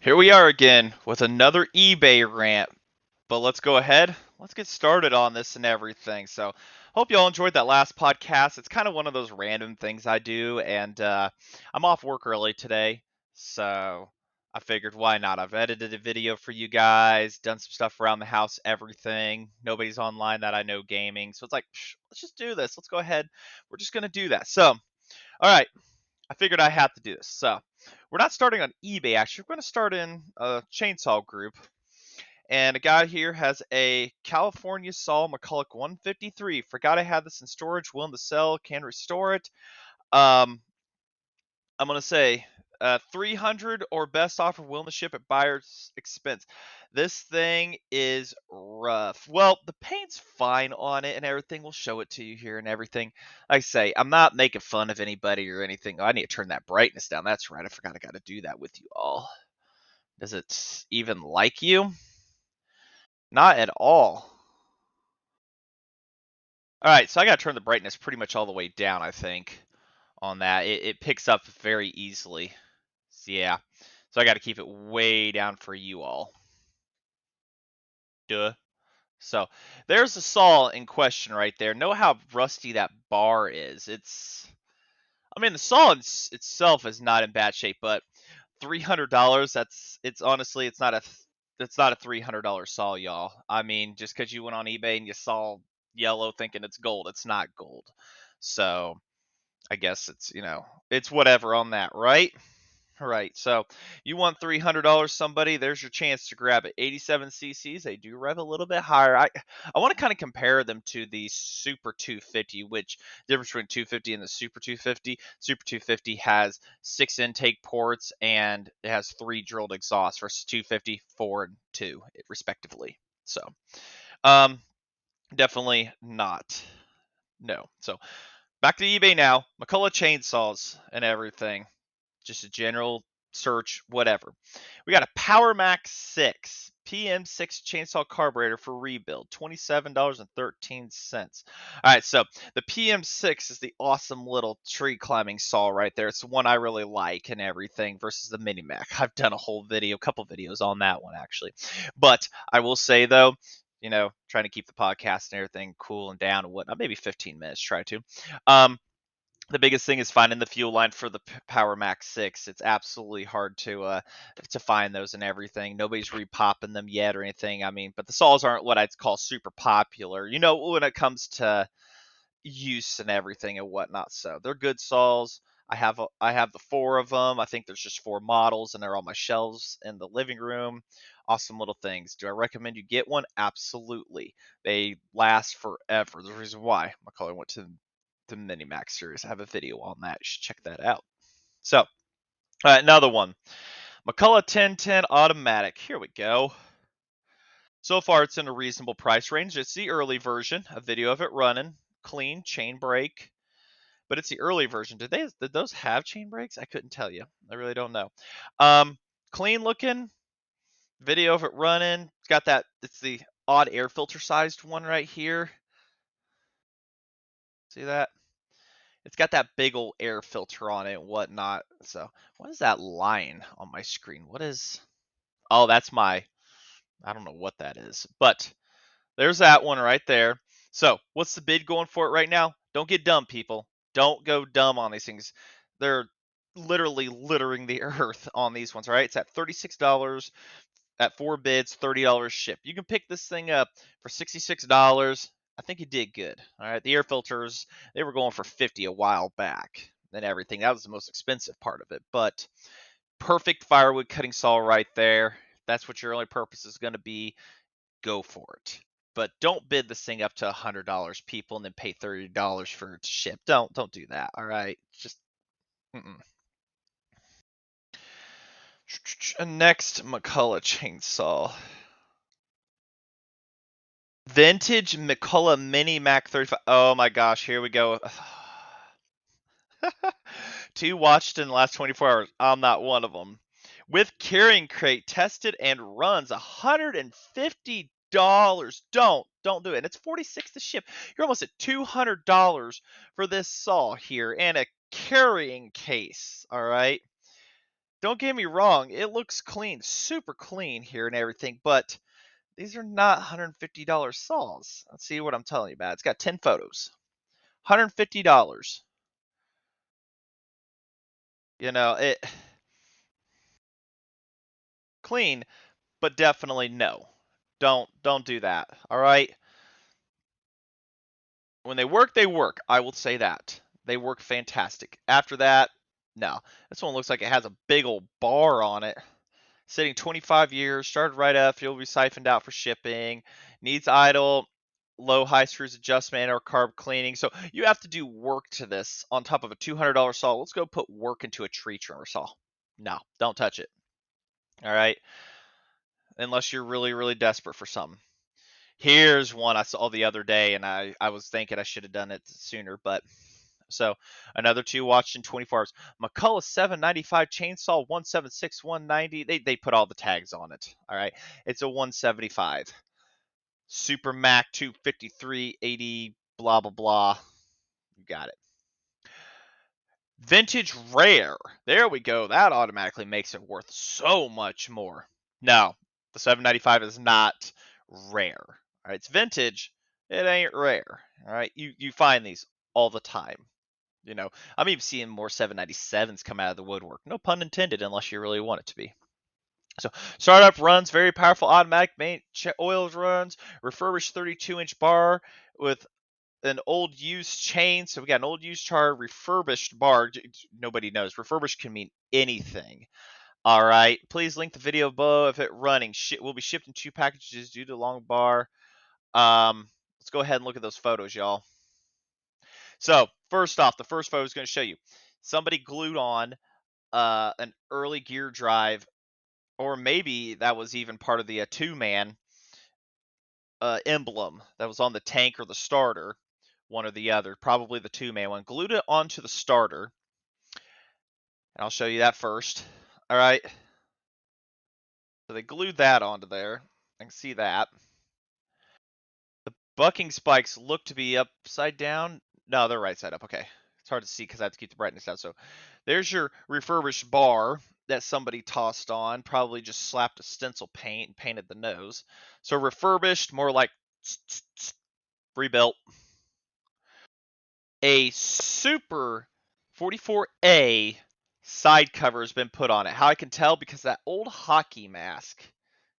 Here we are again with another eBay rant. But let's go ahead. Let's get started on this and everything. So, hope you all enjoyed that last podcast. It's kind of one of those random things I do, and I'm off work early today, so I figured why not? I've edited a video for you guys, done some stuff around the house, everything. Nobody's online that I know gaming, so it's like, let's just do this. Let's go ahead. We're just gonna do that. So, all right. I figured I had to do this. So we're not starting on eBay. Actually, we're going to start in a chainsaw group. And a guy here has a California Saw McCulloch 153. Forgot I had this in storage. Willing to sell. Can restore it. Um, I'm going to say 300 or best offer. Willing to ship at buyer's expense. This thing is rough. Well, the paint's fine on it and everything. We'll show it to you here and everything. Like I say, I'm not making fun of anybody or anything. Oh, I need to turn that brightness down. That's right. I forgot I got to do that with you all. Does it even like you? Not at all. All right, so I got to turn the brightness pretty much all the way down, I think, on that. It picks up very easily. So, yeah. So I got to keep it way down for you all. Duh. So there's the saw in question right there. Know how rusty that bar is. I mean, the saw itself is not in bad shape, but $300. It's honestly, it's not a $300 saw, y'all. I mean, just because you went on eBay and you saw yellow thinking it's gold, it's not gold. So I guess it's whatever on that, right? Right. So you want $300, somebody, there's your chance to grab it. 87 cc's, they do rev a little bit higher. I want to kind of compare them to the Super 250, which difference between 250 and the Super 250. Super 250 has 6 intake ports and it has 3 drilled exhausts versus 250, 4 and 2 respectively. So, um definitely not. No. So, back to eBay now. McCulloch chainsaws and everything. Just a general search, whatever. We got a Power Max 6 PM6 chainsaw carburetor for rebuild, $27.13. All right, so the PM6 is the awesome little tree climbing saw right there. It's the one I really like and everything versus the Mini Mac. I've done a couple videos on that one actually. But I will say though, trying to keep the podcast and everything cool and down and whatnot, maybe 15 minutes, try to. The biggest thing is finding the fuel line for the Power Max 6. It's absolutely hard to find those and everything. Nobody's repopping them yet or anything. I mean, but the saws aren't what I'd call super popular. When it comes to use and everything and whatnot. So they're good saws. I have the 4 of them. I think there's just 4 models, and they're on my shelves in the living room. Awesome little things. Do I recommend you get one? Absolutely. They last forever. There's a reason why McCulloch went to the Mini Max series. I have a video on that. You should check that out. So, another one. McCulloch 1010 automatic. Here we go. So far, it's in a reasonable price range. It's the early version. A video of it running. Clean chain brake. But it's the early version. Did those have chain brakes? I couldn't tell you. I really don't know. Clean looking. Video of it running. It's got that. It's the odd air filter sized one right here. See that? It's got that big old air filter on it and whatnot. So, what is that line on my screen? What is? Oh, that's I don't know what that is. But there's that one right there. So, what's the bid going for it right now? Don't get dumb, people. Don't go dumb on these things. They're literally littering the earth on these ones, right? It's at $36 at 4 bids, $30 ship. You can pick this thing up for $66. I think you did good. All right, the air filters, they were going for 50 a while back and everything. That was the most expensive part of it, but perfect firewood cutting saw right there. That's what your only purpose is going to be. Go for it. But don't bid this thing up to $100, people, and then pay $30 for it to ship. Don't do that. All right, just mm-mm. Next, McCulloch chainsaw. Vintage McCulloch Mini Mac 35. Oh my gosh, here we go. 2 watched in the last 24 hours. I'm not one of them. With carrying crate, tested and runs $150. Don't do it. And it's 46 to ship. You're almost at $200 for this saw here and a carrying case. All right. don't get me wrong, it looks clean, super clean here and everything, but these are not $150 saws. Let's see what I'm telling you about. It's got 10 photos. $150. You know, it clean, but definitely no. Don't do that. All right? When they work. I will say that. They work fantastic. After that, no. This one looks like it has a big old bar on it. Sitting 25 years, started right up, fuel will be siphoned out for shipping, needs idle, low high screws adjustment or carb cleaning. So you have to do work to this on top of a $200 saw. Let's go put work into a tree trimmer saw. No, don't touch it. All right. Unless you're really, really desperate for something. Here's one I saw the other day, and I was thinking I should have done it sooner, but so another two watched in 24 hours. McCulloch 795 chainsaw 176 190. They put all the tags on it. All right, it's a 175. Super Mac 253 80 blah blah blah. You got it. Vintage rare. There we go. That automatically makes it worth so much more. No, the 795 is not rare. All right, it's vintage. It ain't rare. All right, you find these all the time. You know, I'm even seeing more 797s come out of the woodwork. No pun intended, unless you really want it to be. So, startup runs, very powerful automatic main oil runs, refurbished 32-inch bar with an old used chain. So we got an old used char, refurbished bar. Nobody knows. Refurbished can mean anything. All right. Please link the video below if it running. Will be shipped in 2 packages due to long bar. Let's go ahead and look at those photos, y'all. So first off, the first photo is going to show you somebody glued on an early gear drive, or maybe that was even part of the two-man emblem that was on the tank or the starter, one or the other, probably the two-man one. Glued it onto the starter, and I'll show you that first. All right. So they glued that onto there. I can see that. The bucking spikes look to be upside down. No, they're right side up. Okay. It's hard to see because I have to keep the brightness down. So there's your refurbished bar that somebody tossed on. Probably just slapped a stencil paint and painted the nose. So refurbished, more like rebuilt. A Super 44A side cover has been put on it. How I can tell? Because that old hockey mask.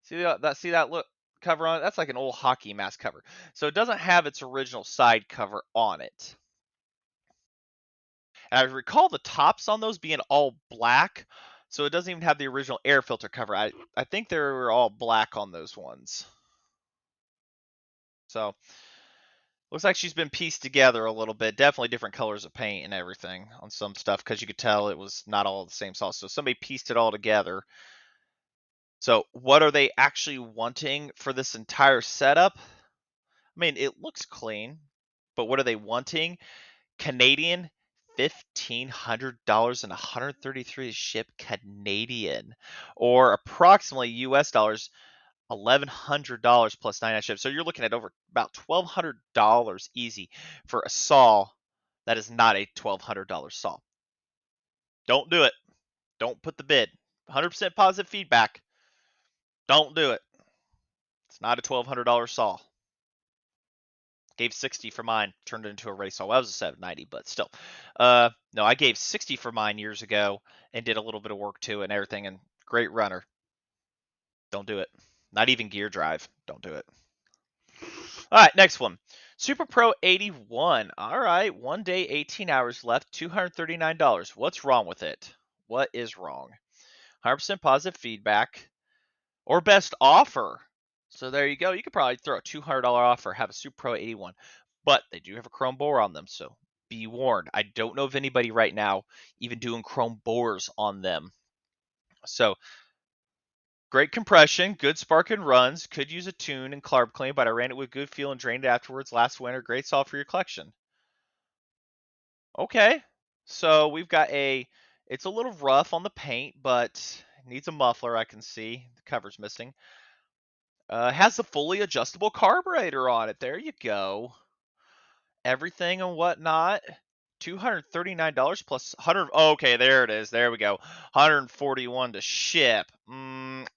See that look cover on it? That's like an old hockey mask cover. So it doesn't have its original side cover on it. And I recall the tops on those being all black, so it doesn't even have the original air filter cover. I think they were all black on those ones. So looks like she's been pieced together a little bit. Definitely different colors of paint and everything on some stuff because you could tell it was not all the same sauce. So somebody pieced it all together. So what are they actually wanting for this entire setup? I mean, it looks clean, but what are they wanting? Canadian $1,500 and 133 to ship Canadian, or approximately US dollars $1,100 plus 99 ship. So you're looking at over about $1,200 easy for a saw that is not a $1,200 saw. Don't do it. Don't put the bid. 100% positive feedback. Don't do it. It's not a $1,200 saw. Gave 60 for mine, turned it into a race saw. Well, that was a 790, but still. No, I gave 60 for mine years ago and did a little bit of work to it and everything, and great runner. Don't do it. Not even gear drive. Don't do it. All right, next one. Super Pro 81. All right, 1 day, 18 hours left, $239. What's wrong with it? What is wrong? 100% positive feedback or best offer. So there you go. You could probably throw a $200 offer, have a Super Pro 81, but they do have a chrome bore on them. So be warned. I don't know of anybody right now even doing chrome bores on them. So great compression, good spark and runs. Could use a tune and carb clean, but I ran it with good feel and drained it afterwards last winter. Great saw for your collection. Okay, so we've got it's a little rough on the paint, but it needs a muffler. I can see the cover's missing. Has a fully adjustable carburetor on it. There you go. Everything and whatnot. $239 plus 100. Oh, okay, there it is. There we go. 141 to ship.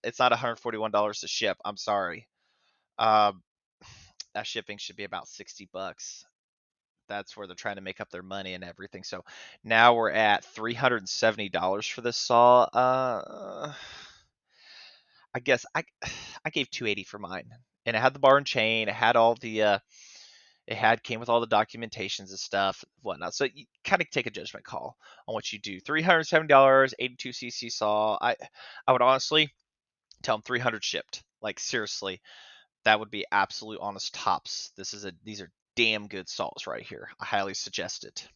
It's not $141 to ship. I'm sorry. Uh, that shipping should be about $60. That's where they're trying to make up their money and everything. So now we're at $370 for this saw. I guess I gave 280 for mine, and it had the bar and chain. It had all the came with all the documentations and stuff, whatnot. So you kind of take a judgment call on what you do. $370, 82cc saw. I would honestly tell them 300 shipped. Like seriously, that would be absolute honest tops. These are damn good saws right here. I highly suggest it.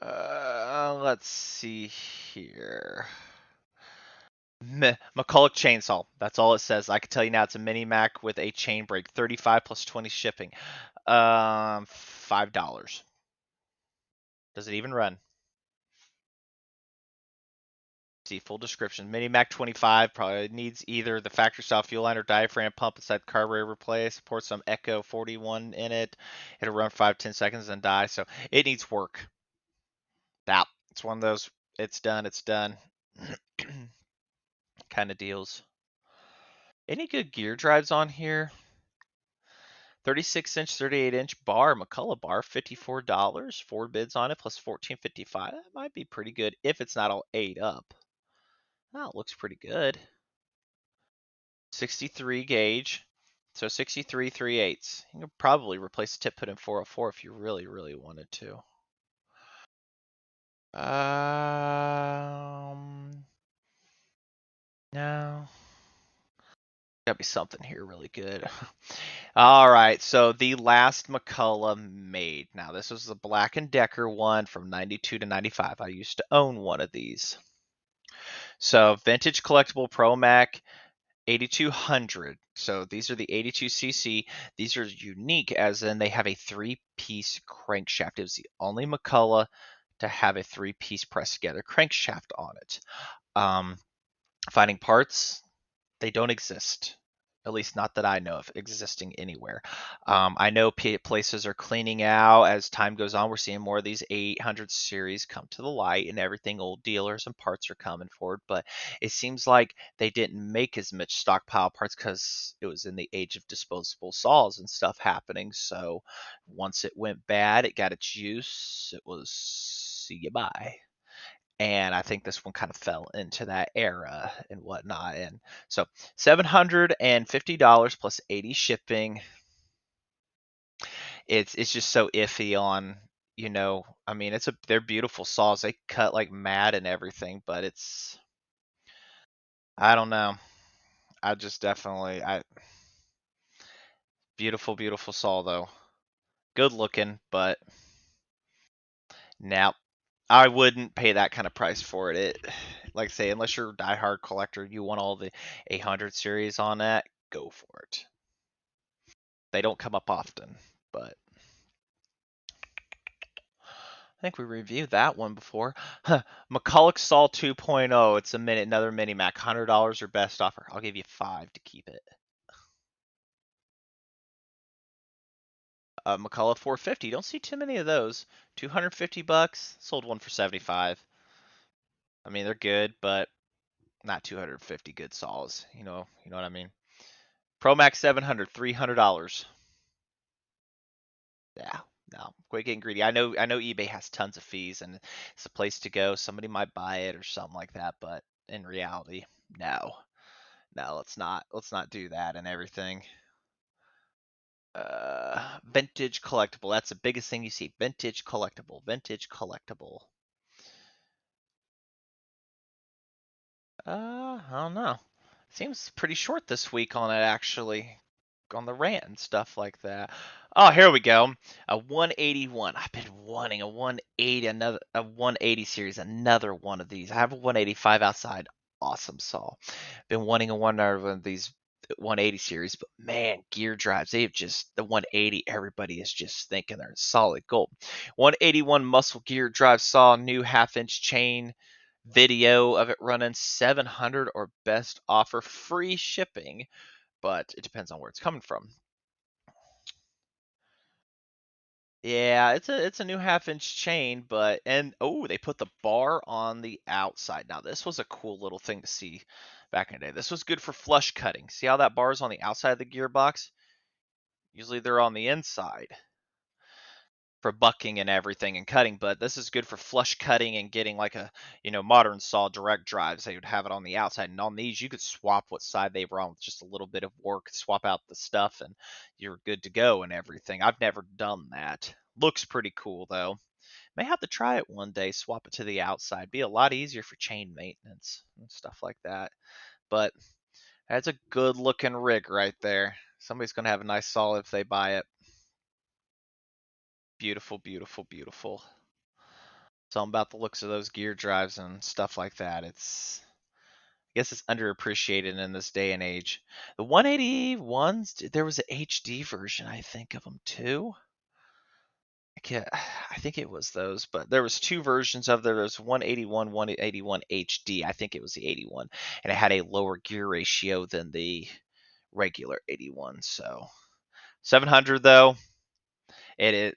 Let's see here. McCulloch chainsaw. That's all it says. I can tell you now, it's a mini Mac with a chain break. 35 plus 20 shipping. $5. Does it even run? See full description. Mini Mac 25 probably needs either the factory style fuel line or diaphragm pump inside the carburetor replaced. Supports some Echo 41 in it. It'll run 5-10 seconds and die. So it needs work. That it's one of those. It's done. It's done. kind of deals. Any good gear drives on here? 36-inch, 38-inch bar, McCulloch bar, $54. 4 bids on it plus 14.55. That might be pretty good if it's not all ate up. Oh, it looks pretty good. 63 gauge. So 63 3/8. You could probably replace the tip put in 404 if you really, really wanted to. No. Gotta be something here really good. All right, so the last McCulloch made. Now this was the Black & Decker one from 92 to 95. I used to own one of these. So vintage collectible Pro Mac 8200. So these are the 82cc. These are unique as in they have a 3-piece crankshaft. It was the only McCulloch to have a 3-piece pressed together crankshaft on it. Finding parts, they don't exist. At least not that I know of existing anywhere. I know places are cleaning out as time goes on. We're seeing more of these 800 series come to the light and everything. Old dealers and parts are coming forward, but it seems like they didn't make as much stockpile parts because it was in the age of disposable saws and stuff happening. So once it went bad, it got its use. It was see you bye. And I think this one kind of fell into that era and whatnot. And so $750 plus 80 shipping. It's just so iffy on, I mean, they're beautiful saws. They cut like mad and everything, but I don't know. I just definitely beautiful, beautiful saw though. Good looking, but now I wouldn't pay that kind of price for it. Like I say, unless you're a diehard collector, you want all the 800 series on that, go for it. They don't come up often, but I think we reviewed that one before. McCulloch Saw 2.0. It's another mini Mac. $100 or best offer. I'll give you 5 to keep it. McCulloch 450. Don't see too many of those. $250. Sold one for 75. I mean, they're good, but not 250 good saws. You know what I mean. Pro Max 700. $300. Yeah, no, quit getting greedy. I know eBay has tons of fees and it's a place to go. Somebody might buy it or something like that, but in reality, no. No, let's not do that and everything. Vintage collectible. That's the biggest thing you see. Vintage collectible. Vintage collectible. I don't know. Seems pretty short this week on it actually. On the rant and stuff like that. Oh, here we go. A 181. I've been wanting a 180, a 180 series, another one of these. I have a 185 outside. Awesome saw. Been wanting a one of these 180 series, but man, gear drives, they've just the 180. Everybody is just thinking they're in solid gold. 181 muscle gear drive saw, new half-inch chain. Video of it running 700 or best offer, free shipping, but it depends on where it's coming from. Yeah, it's a new half-inch chain, but and oh, they put the bar on the outside. Now this was a cool little thing to see back in the day. This was good for flush cutting. See how that bar's on the outside of the gearbox? Usually they're on the inside for bucking and everything and cutting, but this is good for flush cutting and getting like a modern saw direct drives. They would have it on the outside, and on these you could swap what side they were on with just a little bit of work, swap out the stuff, and you're good to go and everything. I've never done that. Looks pretty cool though. May have to try it one day. Swap it to the outside. Be a lot easier for chain maintenance and stuff like that. But that's a good looking rig right there. Somebody's gonna have a nice saw if they buy it. Beautiful, beautiful, beautiful. Something about the looks of those gear drives and stuff like that. I guess it's underappreciated in this day and age. The 181s, there was an HD version, I think, of them too. I can't, I think it was those, but there was two versions of there. There was 181, 181 HD. I think it was the 81, and it had a lower gear ratio than the regular 81. So 700 though, it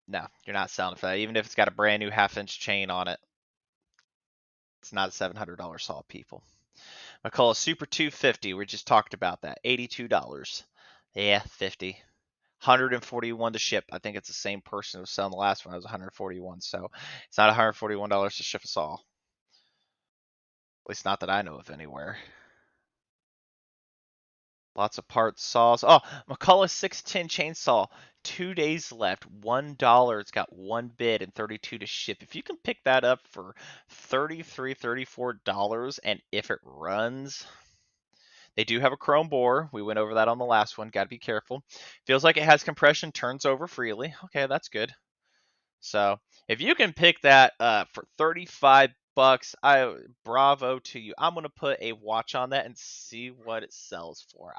no, you're not selling for that. Even if it's got a brand new half-inch chain on it, it's not a $700 saw, people. McCulloch Super 250. We just talked about that. $82. Yeah, 50. 141 to ship. I think it's the same person who was selling the last one. It was 141. So it's not $141 to ship a saw. At least not that I know of anywhere. Lots of parts, saws. Oh, McCulloch 610 chainsaw. 2 days left. $1. It's got one bid and 32 to ship. If you can pick that up for $33, $34, and if it runs, they do have a chrome bore. We went over that on the last one. Got to be careful. Feels like it has compression, turns over freely. Okay, that's good. So if you can pick that up for 35 bucks, bravo to you. I'm gonna put a watch on that and see what it sells for.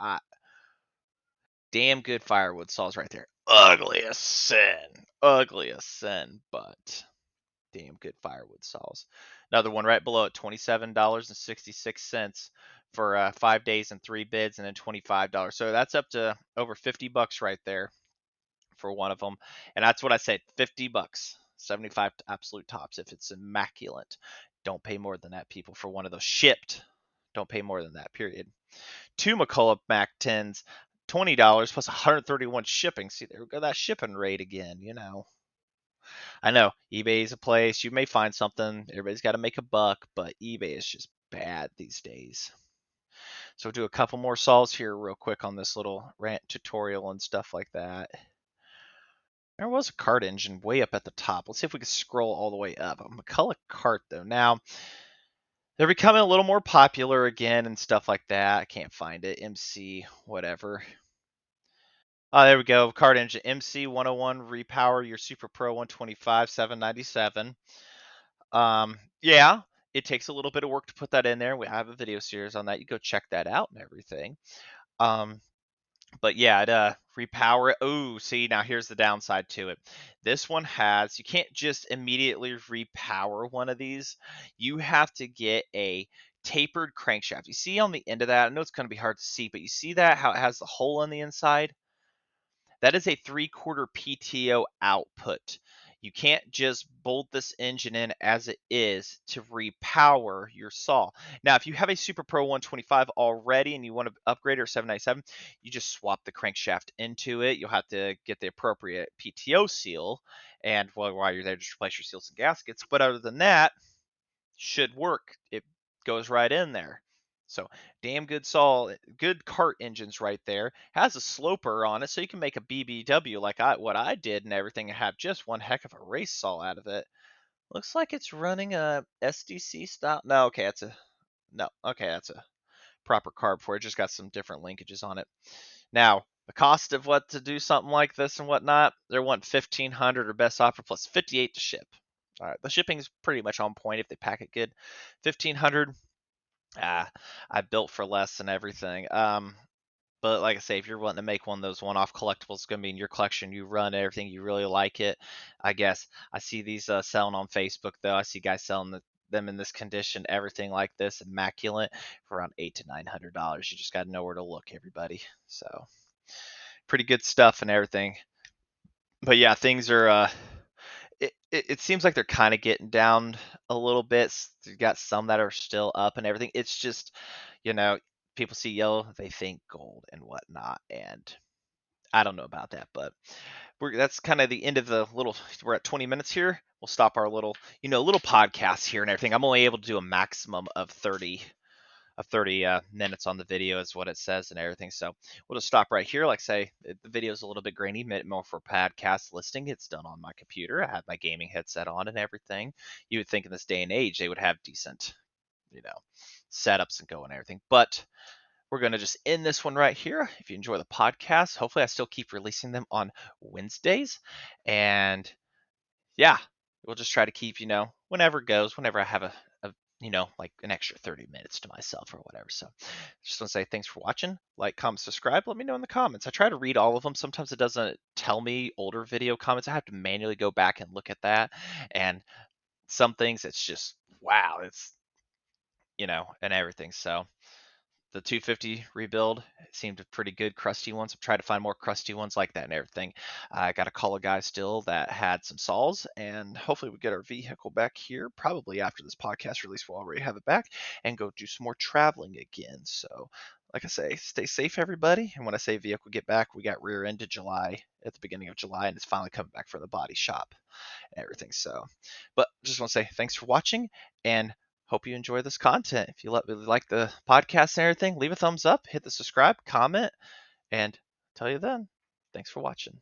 Damn good firewood saws right there. Ugly as sin. Ugly as sin, but damn good firewood saws. Another one right below it, $27.66 for 5 days and three bids, and then $25. So that's up to over 50 bucks right there for one of them. And that's what I said, 50 bucks. 75 absolute tops if it's immaculate. Don't pay more than that, people, for one of those shipped. Don't pay more than that, period. Two McCulloch Mac 10s, $20 plus 131 shipping. See, there we go, that shipping rate again. I know eBay is a place you may find something. Everybody's got to make a buck, but eBay is just bad these days. So we'll do a couple more saws here real quick on this little rant tutorial and stuff like that. There was a cart engine way up at the top. Let's see if we can scroll all the way up. A McCulloch cart though. Now they're becoming a little more popular again and stuff like that. I can't find it. MC whatever. Oh, there we go. Cart engine MC 101 repower your Super Pro 125 797. Yeah, it takes a little bit of work to put that in there. We have a video series on that. You go check that out and everything. Um, but yeah, it repower it. Oh, see, now here's the downside to it. This one has, you can't just immediately repower one of these. You have to get a tapered crankshaft. You see on the end of that, I know it's going to be hard to see, but you see that how it has the hole on the inside? That is a 3/4 PTO output. You can't just bolt this engine in as it is to repower your saw. Now, if you have a Super Pro 125 already and you want to upgrade or 797, you just swap the crankshaft into it. You'll have to get the appropriate PTO seal, and while you're there, just replace your seals and gaskets. But other than that, should work. It goes right in there. So damn good saw, good cart engines right there. Has a sloper on it, so you can make a BBW like what I did and everything, and have just one heck of a race saw out of it. Looks like it's running a SDC style. No, okay, that's a no. Okay, that's a proper carb for it. Just got some different linkages on it. Now the cost of what to do something like this and whatnot, they're wanting 1,500 or best offer plus 58 to ship. All right, the shipping's pretty much on point if they pack it good. 1,500. I built for less and everything. But like I say, if you're wanting to make one of those one-off collectibles, it's gonna be in your collection. You run everything, you really like it. I guess I see these selling on Facebook though. I see guys selling them in this condition, everything like this, immaculate, for around $800 to $900. You just got to know where to look, everybody. So pretty good stuff and everything. But yeah, things are it seems like they're kind of getting down a little bit. You got some that are still up and everything. It's just, you know, people see yellow, they think gold and whatnot, and I don't know about that, but that's kind of the end of the little. We're at 20 minutes here. We'll stop our little, little podcast here and everything. I'm only able to do a maximum of 30 minutes on the video is what it says and everything. So we'll just stop right here. Like I say, the video is a little bit grainy, meant more for podcast listening. It's done on my computer. I have my gaming headset on and everything. You would think in this day and age they would have decent, you know, setups and go and everything. But we're going to just end this one right here. If you enjoy the podcast, hopefully I still keep releasing them on Wednesdays. And yeah, we'll just try to keep, whenever it goes, whenever I have a like an extra 30 minutes to myself or whatever. So just want to say thanks for watching. Like, comment, subscribe. Let me know in the comments. I try to read all of them. Sometimes it doesn't tell me older video comments. I have to manually go back and look at that. And some things it's just, wow, it's, and everything. So the 250 rebuild seemed pretty good. Crusty ones. I'm trying to find more crusty ones like that and everything. I got to call a guy still that had some saws, and hopefully we get our vehicle back here. Probably after this podcast release, we'll already have it back and go do some more traveling again. So, like I say, stay safe, everybody. And when I say vehicle get back, we got rear-ended July at the beginning of July, and it's finally coming back for the body shop and everything. So, but just want to say thanks for watching and hope you enjoy this content. If you really like the podcast and everything, leave a thumbs up, hit the subscribe, comment, and tell you then. Thanks for watching.